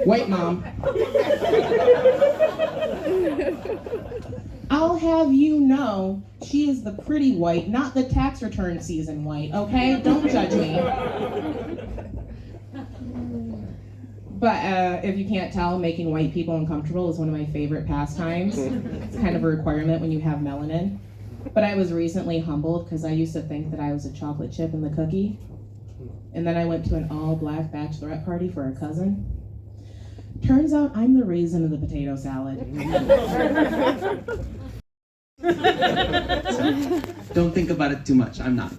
White mom. I'll have you know, she is the pretty white, not the tax return season white, okay? Don't judge me. But if you can't tell, making white people uncomfortable is one of my favorite pastimes. It's kind of a requirement when you have melanin. But I was recently humbled because I used to think that I was a chocolate chip in the cookie. And then I went to an all-black bachelorette party for a cousin. Turns out I'm the raisin of the potato salad. Don't think about it too much, I'm not.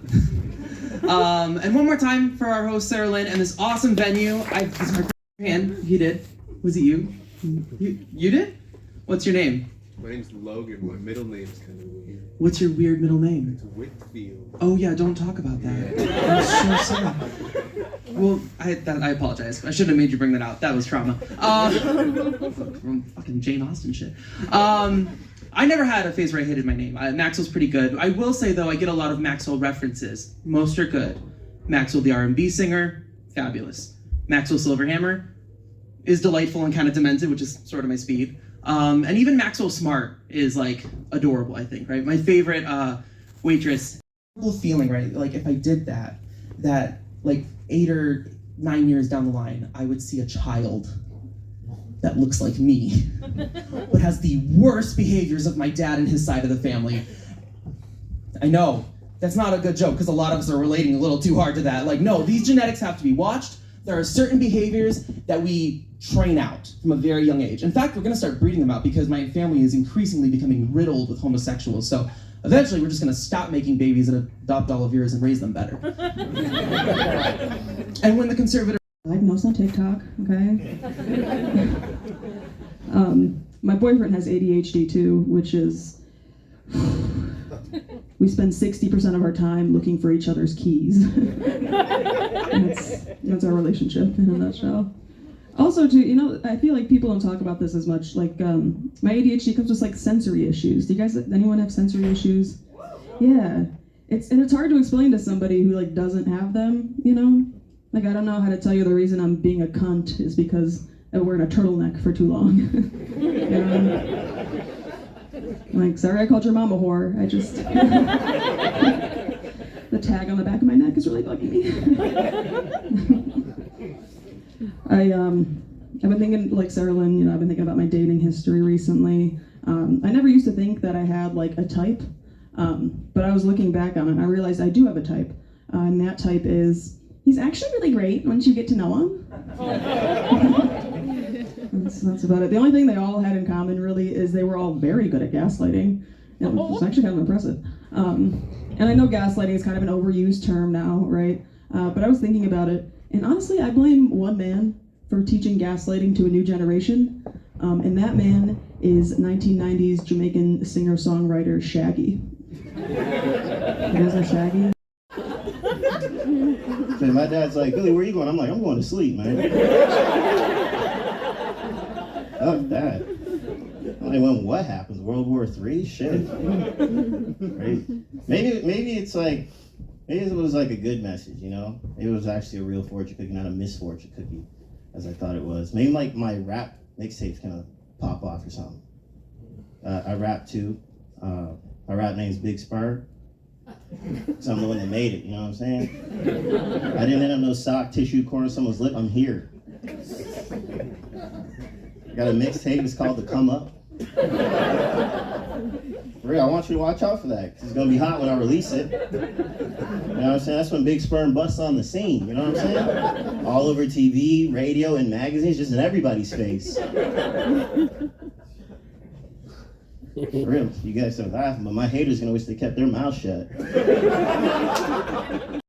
And one more time for our host, Sarah Lynn, and this awesome venue. This is my hand. You did. Was it you? You did? What's your name? My name's Logan. My middle name's kind of weird. What's your weird middle name? It's Whitfield. Oh yeah, don't talk about that. Yeah. I'm so sorry. Well, I apologize. I shouldn't have made you bring that out. That was trauma. From fucking Jane Austen shit. I never had a phase where I hated my name. Maxwell's pretty good. I will say though, I get a lot of Maxwell references. Most are good. Maxwell the R&B singer, fabulous. Maxwell Silverhammer is delightful and kind of demented, which is sort of my speed. And even Maxwell Smart is like adorable, I think, right? My favorite waitress. Feeling, right? Like if I did that like 8 or 9 years down the line, I would see a child that looks like me, but has the worst behaviors of my dad and his side of the family. I know, that's not a good joke because a lot of us are relating a little too hard to that. Like, no, these genetics have to be watched. There are certain behaviors that we train out from a very young age. In fact, we're gonna start breeding them out because my family is increasingly becoming riddled with homosexuals. So eventually we're just gonna stop making babies and adopt all of yours and raise them better. And when the conservative diagnosed on TikTok, okay? My boyfriend has ADHD too, which is, we spend 60% of our time looking for each other's keys. That's our relationship in a nutshell. Also too, you know, I feel like people don't talk about this as much. Like, my ADHD comes with like sensory issues. Do you guys, anyone have sensory issues? Yeah, it's hard to explain to somebody who like doesn't have them, you know? Like, I don't know how to tell you the reason I'm being a cunt is because I'm wearing a turtleneck for too long. You know? Like, sorry I called your mom a whore. I just... The tag on the back of my neck is really bugging me. I've been thinking, like Sarah Lynn, you know, I've been thinking about my dating history recently. I never used to think that I had like a type, but I was looking back on it and I realized I do have a type. And that type is, he's actually really great once you get to know him. That's about it. The only thing they all had in common really is they were all very good at gaslighting. It was actually kind of impressive. And I know gaslighting is kind of an overused term now, right? But I was thinking about it, and honestly, I blame one man for teaching gaslighting to a new generation, and that man is 1990s Jamaican singer-songwriter Shaggy. You guys know Shaggy? And my dad's like, Billy, where are you going? I'm like, I'm going to sleep, man. Fuck that. I mean, when what happens? World War III? Shit. Right? Maybe it's like, maybe it was like a good message, you know? Maybe it was actually a real fortune cookie, not a misfortune cookie, as I thought it was. Maybe like my rap mixtapes kind of pop off or something. I rap too. My rap name's Big Sperm. So I'm the one that made it, you know what I'm saying? I didn't end up no sock, tissue, corner someone's lip. I'm here. Got a mixtape, it's called The Come Up. For real, I want you to watch out for that, because it's going to be hot when I release it. You know what I'm saying? That's when Big Sperm busts on the scene, you know what I'm saying? All over TV, radio, and magazines, just in everybody's face. For real, you guys are laughing, but my haters gonna wish they kept their mouth shut.